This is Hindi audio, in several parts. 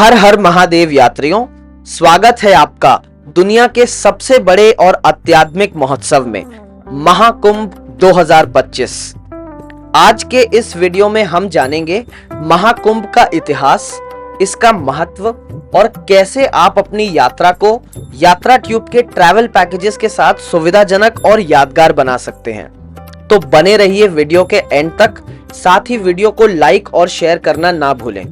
हर हर महादेव यात्रियों, स्वागत है आपका दुनिया के सबसे बड़े और आध्यात्मिक महोत्सव में महाकुंभ 2025। आज के इस वीडियो में हम जानेंगे महाकुंभ का इतिहास, इसका महत्व और कैसे आप अपनी यात्रा को यात्रा ट्यूब के ट्रैवल पैकेजेस के साथ सुविधाजनक और यादगार बना सकते हैं। तो बने रहिए वीडियो के एंड तक, साथ ही वीडियो को लाइक और शेयर करना ना भूलें।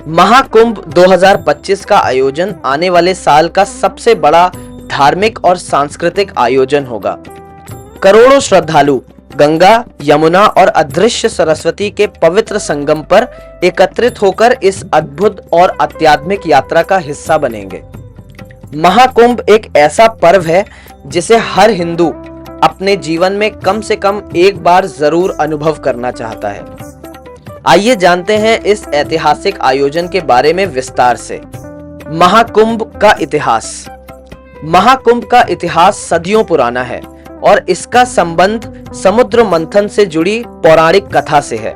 महाकुंभ 2025 का आयोजन आने वाले साल का सबसे बड़ा धार्मिक और सांस्कृतिक आयोजन होगा। करोड़ों श्रद्धालु गंगा, यमुना और अदृश्य सरस्वती के पवित्र संगम पर एकत्रित होकर इस अद्भुत और आध्यात्मिक यात्रा का हिस्सा बनेंगे। महाकुंभ एक ऐसा पर्व है जिसे हर हिंदू अपने जीवन में कम से कम एक बार जरूर अनुभव करना चाहता है। आइए जानते हैं इस ऐतिहासिक आयोजन के बारे में विस्तार से। महाकुंभ का इतिहास। महाकुंभ का इतिहास सदियों पुराना है और इसका संबंध समुद्र मंथन से जुड़ी पौराणिक कथा से है।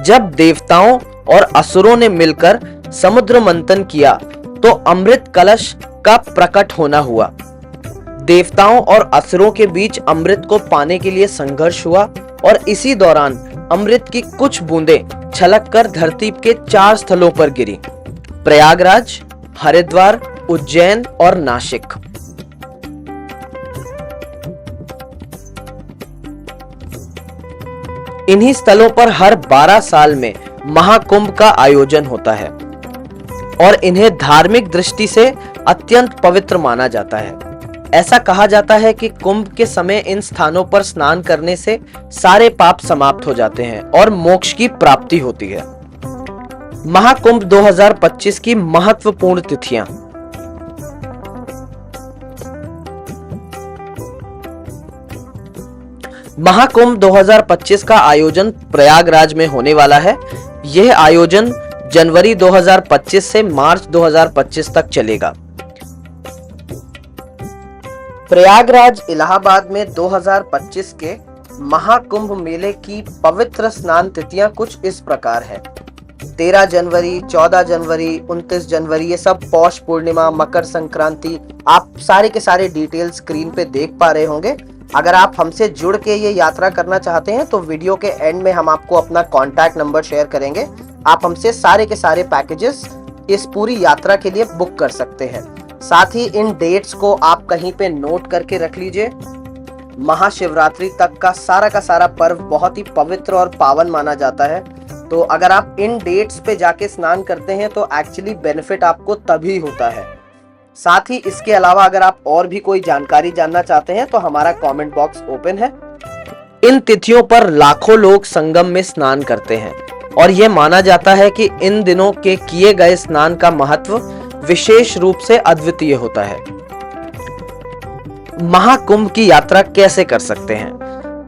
जब देवताओं और असुरों ने मिलकर समुद्र मंथन किया तो अमृत कलश का प्रकट होना हुआ। देवताओं और असुरों के बीच अमृत को पाने के लिए संघर्ष हुआ और इसी दौरान अमृत की कुछ बूंदें छलककर धरती के 4 स्थलों पर गिरी: प्रयागराज, हरिद्वार, उज्जैन और नासिक। इन्हीं स्थलों पर हर 12 साल में महाकुंभ का आयोजन होता है और इन्हें धार्मिक दृष्टि से अत्यंत पवित्र माना जाता है। ऐसा कहा जाता है कि कुंभ के समय इन स्थानों पर स्नान करने से सारे पाप समाप्त हो जाते हैं और मोक्ष की प्राप्ति होती है। महाकुंभ 2025 की महत्वपूर्ण तिथियां। महाकुंभ 2025 का आयोजन प्रयागराज में होने वाला है। यह आयोजन जनवरी 2025 से मार्च 2025 तक चलेगा। प्रयागराज इलाहाबाद में 2025 के महाकुंभ मेले की पवित्र स्नान तिथियां कुछ इस प्रकार है: 13 जनवरी, 14 जनवरी, 29 जनवरी। ये सब पौष पूर्णिमा, मकर संक्रांति। आप सारे के सारे डिटेल स्क्रीन पे देख पा रहे होंगे। अगर आप हमसे जुड़ के ये यात्रा करना चाहते हैं तो वीडियो के एंड में हम आपको अपना कॉन्टैक्ट नंबर शेयर करेंगे। आप हमसे सारे के सारे पैकेजेस इस पूरी यात्रा के लिए बुक कर सकते हैं। साथ ही इन डेट्स को आप कहीं पे नोट करके रख लीजिए। महाशिवरात्रि तक का सारा पर्व बहुत ही पवित्र और पावन माना जाता है। तो अगर आप इन डेट्स पे जाके स्नान करते हैं तो एक्चुअली बेनिफिट आपको तभी होता है। साथ ही इसके अलावा अगर आप और भी कोई जानकारी जानना चाहते हैं तो हमारा कमेंट बॉक्स ओपन है। इन तिथियों पर लाखों लोग संगम में स्नान करते हैं और यह माना जाता है कि इन दिनों के किए गए स्नान का महत्व विशेष रूप से अद्वितीय होता है। महाकुंभ की यात्रा कैसे कर सकते हैं?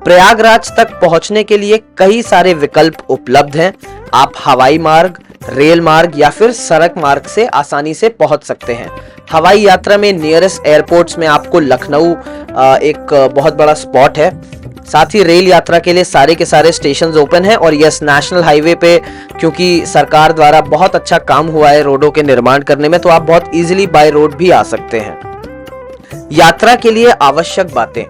प्रयागराज तक पहुंचने के लिए कई सारे विकल्प उपलब्ध हैं। आप हवाई मार्ग, रेल मार्ग या फिर सड़क मार्ग से आसानी से पहुंच सकते हैं। हवाई यात्रा में नियरेस्ट एयरपोर्ट्स में आपको लखनऊ एक बहुत बड़ा स्पॉट है। साथ ही रेल यात्रा के लिए सारे के सारे स्टेशंस ओपन हैं और यस, नेशनल हाईवे पे क्योंकि सरकार द्वारा बहुत अच्छा काम हुआ है रोडों के निर्माण करने में, तो आप बहुत इजीली बाय रोड भी आ सकते हैं। यात्रा के लिए आवश्यक बातें।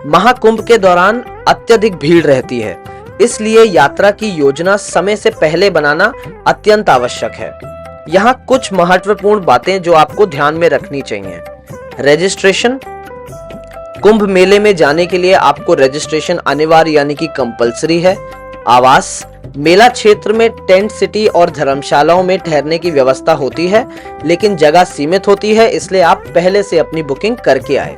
महाकुंभ के दौरान अत्यधिक भीड़ रहती है, इसलिए यात्रा की योजना समय से पहले बनाना अत्यंत आवश्यक है। यहाँ कुछ महत्वपूर्ण बातें जो आपको ध्यान में रखनी चाहिए। रजिस्ट्रेशन। कुंभ मेले में जाने के लिए आपको रजिस्ट्रेशन अनिवार्य यानी कि कंपलसरी है। आवास। मेला क्षेत्र में टेंट सिटी और धर्मशालाओं में ठहरने की व्यवस्था होती है, लेकिन जगह सीमित होती है, इसलिए आप पहले से अपनी बुकिंग करके आए।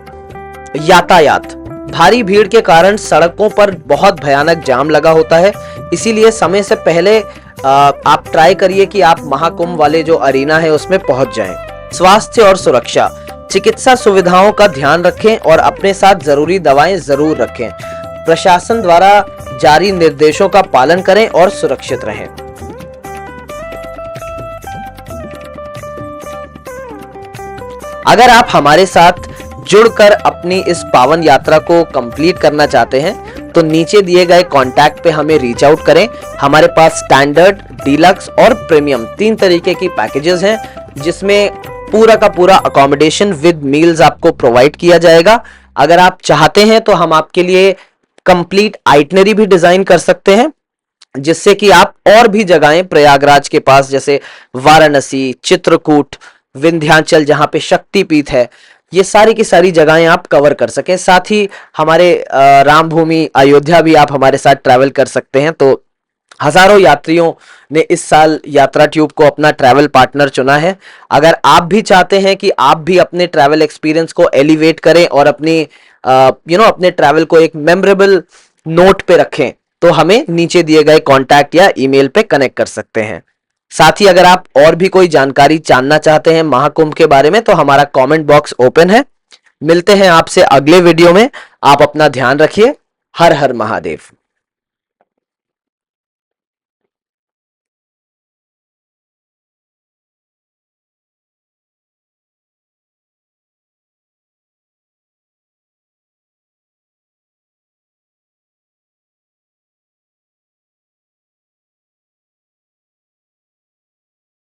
यातायात। भारी भीड़ के कारण सड़कों पर बहुत भयानक जाम लगा होता है, इसीलिए समय से पहले आप ट्राई करिए कि आप महाकुंभ वाले जो अरीना है उसमें पहुंच जाएं। स्वास्थ्य और सुरक्षा। चिकित्सा सुविधाओं का ध्यान रखें और अपने साथ जरूरी दवाएं जरूर रखें। प्रशासन द्वारा जारी निर्देशों का पालन करें और सुरक्षित रहें। अगर आप हमारे साथ जुड़कर अपनी इस पावन यात्रा को कंप्लीट करना चाहते हैं तो नीचे दिए गए कॉन्टैक्ट पे हमें रीच आउट करें। हमारे पास स्टैंडर्ड, डीलक्स और प्रीमियम 3 तरीके की पैकेजेस हैं, जिसमें पूरा का पूरा अकोमोडेशन विद मील्स आपको प्रोवाइड किया जाएगा। अगर आप चाहते हैं तो हम आपके लिए कंप्लीट आइटनरी भी डिजाइन कर सकते हैं, जिससे कि आप और भी जगहें प्रयागराज के पास जैसे वाराणसी, चित्रकूट, विंध्याचल जहां पे शक्तिपीठ है, ये सारी की सारी जगहें आप कवर कर सकें। साथ ही हमारे राम भूमि अयोध्या भी आप हमारे साथ ट्रैवल कर सकते हैं। तो हजारों यात्रियों ने इस साल यात्रा ट्यूब को अपना ट्रैवल पार्टनर चुना है। अगर आप भी चाहते हैं कि आप भी अपने ट्रैवल एक्सपीरियंस को एलिवेट करें और अपनी अपने ट्रैवल को एक मेमोरेबल नोट पे रखें, तो हमें नीचे दिए गए कॉन्टैक्ट या ईमेल पे कनेक्ट कर सकते हैं। साथ ही अगर आप और भी कोई जानकारी जानना चाहते हैं महाकुंभ के बारे में, तो हमारा कमेंट बॉक्स ओपन है। मिलते हैं आपसे अगले वीडियो में। आप अपना ध्यान रखिए। हर हर महादेव।